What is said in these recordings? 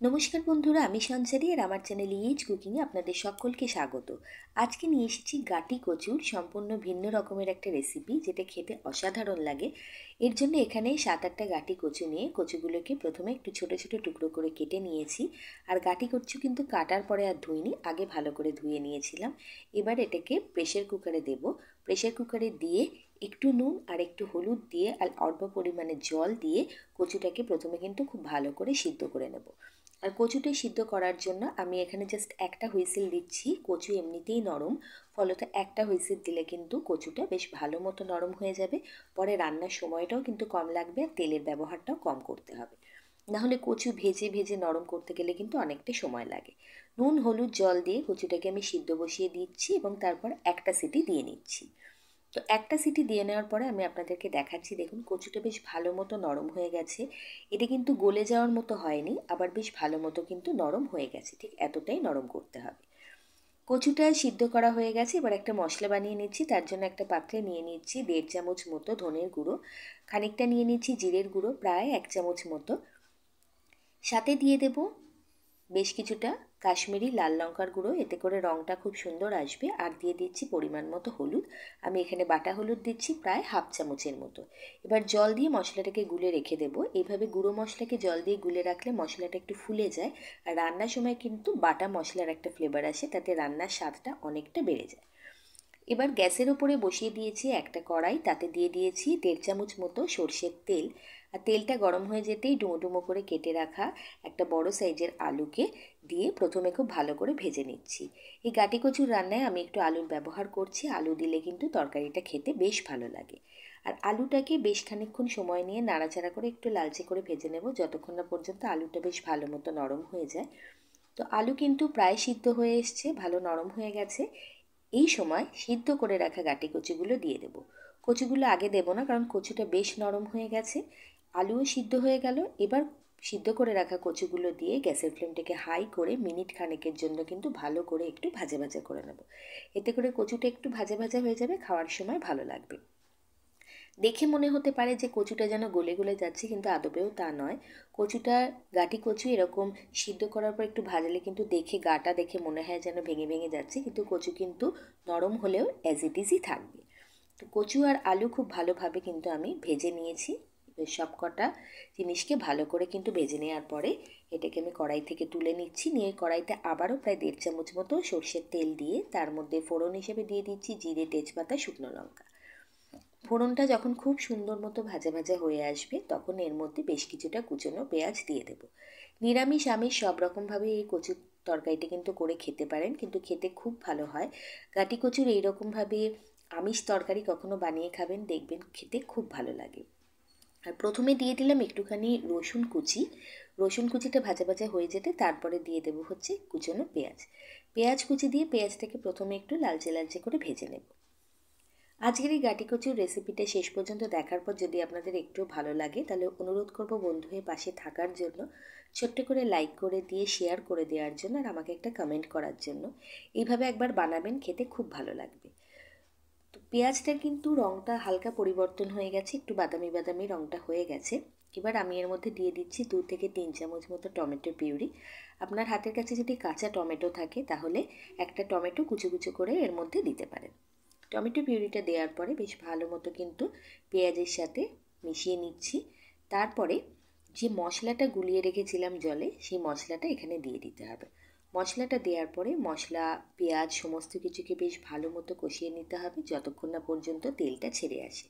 নমস্কার বন্ধুরা, আমি সঞ্চারী আর আমার চ্যানেল ইজ কুকিংয়ে আপনাদের সকলকে স্বাগত। আজকে নিয়ে এসেছি গাটি কচুর সম্পূর্ণ ভিন্ন রকমের একটা রেসিপি, যেটা খেতে অসাধারণ লাগে। এর জন্য এখানে 7-8টা গাটি কচু নিয়ে কচুগুলোকে প্রথমে একটু ছোট ছোট টুকরো করে কেটে নিয়েছি। আর গাটি কচু কিন্তু কাটার পরে আর ধুইনি, আগে ভালো করে ধুয়ে নিয়েছিলাম। এবার এটাকে প্রেশার কুকারে দেব। প্রেশার কুকারে দিয়ে একটু নুন আর একটু হলুদ দিয়ে আর অল্প পরিমাণে জল দিয়ে কচুটাকে প্রথমে কিন্তু খুব ভালো করে সিদ্ধ করে নেব। আর কচুটা সিদ্ধ করার জন্য আমি এখানে জাস্ট একটা হুইসেল দিচ্ছি। কচু এমনিতেই নরম, ফলত একটা হুইসেল দিলে কিন্তু কচুটা বেশ ভালো মতো নরম হয়ে যাবে। পরে রান্নার সময়টাও কিন্তু কম লাগবে আর তেলের ব্যবহারটাও কম করতে হবে। নাহলে কচু ভেজে ভেজে নরম করতে গেলে কিন্তু অনেকটা সময় লাগে। নুন হলুদ জল দিয়ে কচুটাকে আমি সিদ্ধ বসিয়ে দিচ্ছি এবং তারপর একটা সিটি দিয়ে নিচ্ছি। তো একটা সিটি দিয়ে নেওয়ার পরে আমি আপনাদেরকে দেখাচ্ছি, দেখুন কচুটা বেশ ভালো মতো নরম হয়ে গেছে। এটা কিন্তু গলে যাওয়ার মতো হয়নি, আবার বেশ ভালো মতো কিন্তু নরম হয়ে গেছে। ঠিক এতটাই নরম করতে হবে। কচুটা সিদ্ধ করা হয়ে গেছে। এবার একটা মশলা বানিয়ে নিচ্ছি। তার জন্য একটা পাত্রে নিয়ে নিচ্ছি 1.5 চামচ মতো ধনের গুঁড়ো, খানিকটা নিয়ে নিচ্ছি জিরের গুঁড়ো প্রায় 1 চামচ মতো, সাথে দিয়ে দেব বেশ কিছুটা কাশ্মীরি লাল লঙ্কার গুঁড়ো, এতে করে রঙটা খুব সুন্দর আসবে। আর দিয়ে দিচ্ছি পরিমাণ মতো হলুদ। আমি এখানে বাটা হলুদ দিচ্ছি প্রায় 1/2 চামচের মতো। এবার জল দিয়ে মশলাটাকে গুলে রেখে দেবো। এইভাবে গুঁড়ো মশলাকে জল দিয়ে গুলে রাখলে মশলাটা একটু ফুলে যায়, আর রান্নার সময় কিন্তু বাটা মশলার একটা ফ্লেভার আসে, তাতে রান্নার স্বাদটা অনেকটা বেড়ে যায়। এবার গ্যাসের ওপরে বসিয়ে দিয়েছি একটা কড়াই, তাতে দিয়ে দিয়েছি 1.5 চামচ মতো সর্ষের তেল। আর তেলটা গরম হয়ে যেতেই ডুমো ডুমো করে কেটে রাখা একটা বড় সাইজের আলুকে দিয়ে প্রথমে খুব ভালো করে ভেজে নিচ্ছি। এই গাটি কচুর রান্নায় আমি একটু আলুর ব্যবহার করছি। আলু দিলে কিন্তু তরকারিটা খেতে বেশ ভালো লাগে। আর আলুটাকে বেশ খানিকক্ষণ সময় নিয়ে নাড়াচাড়া করে একটু লালচে করে ভেজে নেব, যতক্ষণ না পর্যন্ত আলুটা বেশ ভালো মতো নরম হয়ে যায়। তো আলু কিন্তু প্রায় সিদ্ধ হয়ে এসছে, ভালো নরম হয়ে গেছে। এই সময় সিদ্ধ করে রাখা গাটি কচুগুলো দিয়ে দেবো। কচুগুলো আগে দেবো না, কারণ কচুটা বেশ নরম হয়ে গেছে। আলুও সিদ্ধ হয়ে গেল। এবার সিদ্ধ করে রাখা কচুগুলো দিয়ে গ্যাসের ফ্লেমটাকে হাই করে মিনিট খানেকের জন্য কিন্তু ভালো করে একটু ভাজা ভাজা করে নেব। এতে করে কচুটা একটু ভাজা ভাজা হয়ে যাবে, খাওয়ার সময় ভালো লাগবে। দেখে মনে হতে পারে যে কচুটা যেন গলে গলে যাচ্ছে, কিন্তু আদবেও তা নয়। কচুটা গাটি কচু এরকম সিদ্ধ করার পর একটু ভাজলে কিন্তু দেখে গাটা দেখে মনে হয় যেন ভেঙে ভেঙে যাচ্ছে, কিন্তু কচু কিন্তু নরম হলেও অ্যাজ ইট ইজই থাকবে। তো কচু আর আলু খুব ভালোভাবে কিন্তু আমি ভেজে নিয়েছি। সব কটা জিনিসকে ভালো করে কিন্তু ভেজে নেওয়ার পরে এটাকে আমি কড়াই থেকে তুলে নিচ্ছি। নিয়ে কড়াইতে আবারও প্রায় 1.5 চামচ মতো সর্ষের তেল দিয়ে তার মধ্যে ফোড়ন হিসেবে দিয়ে দিচ্ছি জিরে, তেজপাতা, শুকনো লঙ্কা। ফোড়নটা যখন খুব সুন্দর মতো ভাজা ভাজা হয়ে আসবে, তখন এর মধ্যে বেশ কিছুটা কুচনো পেঁয়াজ দিয়ে দেবো। নিরামিষ আমিষ সব রকমভাবে এই কচুর তরকারিটা কিন্তু করে খেতে পারেন, কিন্তু খেতে খুব ভালো হয়। গাটি কচুর এইরকমভাবে আমিষ তরকারি কখনো বানিয়ে খাবেন, দেখবেন খেতে খুব ভালো লাগে। আর প্রথমে দিয়ে দিলাম একটুখানি রসুন কুচি। রসুন কুচিটা ভাজা ভাজা হয়ে যেতে তারপরে দিয়ে দেবো হচ্ছে কুচনো পেঁয়াজ। পেঁয়াজ কুচি দিয়ে পেঁয়াজটাকে প্রথমে একটু লালচে লালচে করে ভেজে নেব। আজকের এই গাটি কচুর রেসিপিটা শেষ পর্যন্ত দেখার পর যদি আপনাদের একটু ভালো লাগে, তাহলে অনুরোধ করব বন্ধু হয়ে পাশে থাকার জন্য, ছোট্ট করে লাইক করে দিয়ে শেয়ার করে দেওয়ার জন্য, আর আমাকে একটা কমেন্ট করার জন্য। এইভাবে একবার বানাবেন, খেতে খুব ভালো লাগবে। তো পেঁয়াজটার কিন্তু রঙটা হালকা পরিবর্তন হয়ে গেছে, একটু বাদামি বাদামি রঙটা হয়ে গেছে। এবার আমি এর মধ্যে দিয়ে দিচ্ছি 2 থেকে 3 চামচ মতো টমেটো পিউরি। আপনার হাতের কাছে যদি কাঁচা টমেটো থাকে তাহলে একটা টমেটো কুচো কুচো করে এর মধ্যে দিতে পারেন। টমেটো পিউরিটা দেওয়ার পরে বেশ ভালো মতো কিন্তু পেঁয়াজের সাথে মিশিয়ে নিচ্ছি। তারপরে যে মশলাটা গুলিয়ে রেখেছিলাম জলে, সেই মশলাটা এখানে দিয়ে দিতে হবে। মশলাটা দেওয়ার পরে মশলা, পেঁয়াজ সমস্ত কিছুকে বেশ ভালো মতো কষিয়ে নিতে হবে, যতক্ষণ না পর্যন্ত তেলটা ছেড়ে আসে।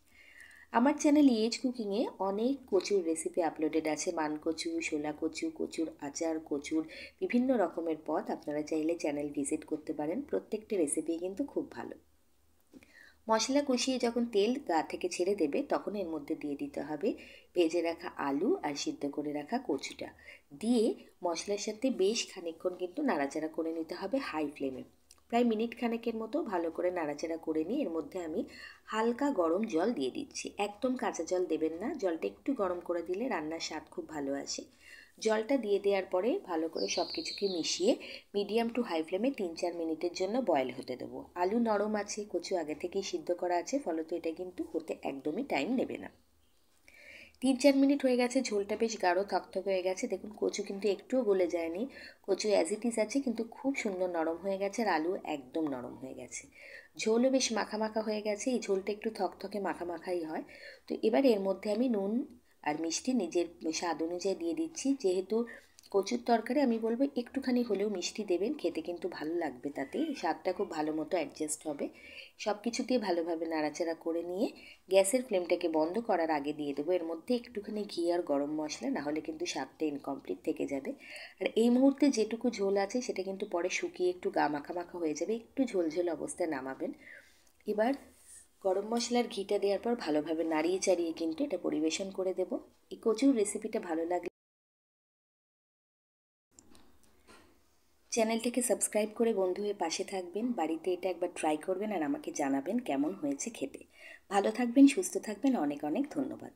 আমার চ্যানেল ইএজ কুকিংয়ে অনেক কচুর রেসিপি আপলোডেড আছে। মানকচু, শোলা কচু, কচুর আচার, কচুর বিভিন্ন রকমের পদ। আপনারা চাইলে চ্যানেল ভিজিট করতে পারেন। প্রত্যেকটি রেসিপি কিন্তু খুব ভালো। মশলা কষিয়ে যখন তেল গা থেকে ছেড়ে দেবে, তখন এর মধ্যে দিয়ে দিতে হবে ভেজে রাখা আলু আর সিদ্ধ করে রাখা কচুটা। দিয়ে মশলার সাথে বেশ খানিকক্ষণ কিন্তু নাড়াচাড়া করে নিতে হবে হাই ফ্লেমে। প্রায় মিনিট খানেকের মতো ভালো করে নাড়াচাড়া করে নিয়ে এর মধ্যে আমি হালকা গরম জল দিয়ে দিচ্ছি। একদম কাঁচা জল দেবেন না, জলটা একটু গরম করে দিলে রান্নার স্বাদ খুব ভালো আসে। জলটা দিয়ে দেওয়ার পরে ভালো করে সব কিছুকে মিশিয়ে মিডিয়াম টু হাই ফ্লেমে 3-4 মিনিটের জন্য বয়েল হতে দেবো। আলু নরম আছে, কচু আগে থেকেই সিদ্ধ করা আছে, ফলত এটা কিন্তু হতে একদমই টাইম নেবে না। 3-4 মিনিট হয়ে গেছে, ঝোলটা বেশ গাঢ় থকথকে হয়ে গেছে। দেখুন কচু কিন্তু একটুও গলে যায়নি, কচু অ্যাজ ইট ইজ আছে, কিন্তু খুব সুন্দর নরম হয়ে গেছে আর আলু একদম নরম হয়ে গেছে। ঝোলও বেশ মাখা মাখা হয়ে গেছে, এই ঝোলটা একটু থকথকে মাখা মাখাই হয়। তো এবার এর মধ্যে আমি নুন আর মিষ্টি নিজের স্বাদ অনুযায়ী দিয়ে দিচ্ছি। যেহেতু কচুর তরকারি আমি বলবো একটুখানি হলেও মিষ্টি দেবেন, খেতে কিন্তু ভালো লাগবে, তাতে স্বাদটা খুব ভালো মতো অ্যাডজাস্ট হবে। সব কিছু দিয়ে ভালোভাবে নাড়াচাড়া করে নিয়ে গ্যাসের ফ্লেমটাকে বন্ধ করার আগে দিয়ে দেবো এর মধ্যে একটুখানি ঘি আর গরম মশলা, নাহলে কিন্তু স্বাদটা ইনকমপ্লিট থেকে যাবে। আর এই মুহূর্তে যেটুকু ঝোল আছে সেটা কিন্তু পরে শুকিয়ে একটু গা মাখা মাখা হয়ে যাবে, একটু ঝোল ঝোল অবস্থায় নামাবেন। এবার গরম মশলার ঘিটা দেওয়ার পর ভালোভাবে নাড়িয়ে চাড়িয়ে কিন্তু এটা পরিবেশন করে দেব। এই কচুর রেসিপিটা ভালো লাগলে চ্যানেলটাকে সাবস্ক্রাইব করে বন্ধু হয়ে পাশে থাকবেন, বাড়িতে এটা একবার ট্রাই করবেন আর আমাকে জানাবেন কেমন হয়েছে খেতে। ভালো থাকবেন, সুস্থ থাকবেন, অনেক অনেক ধন্যবাদ।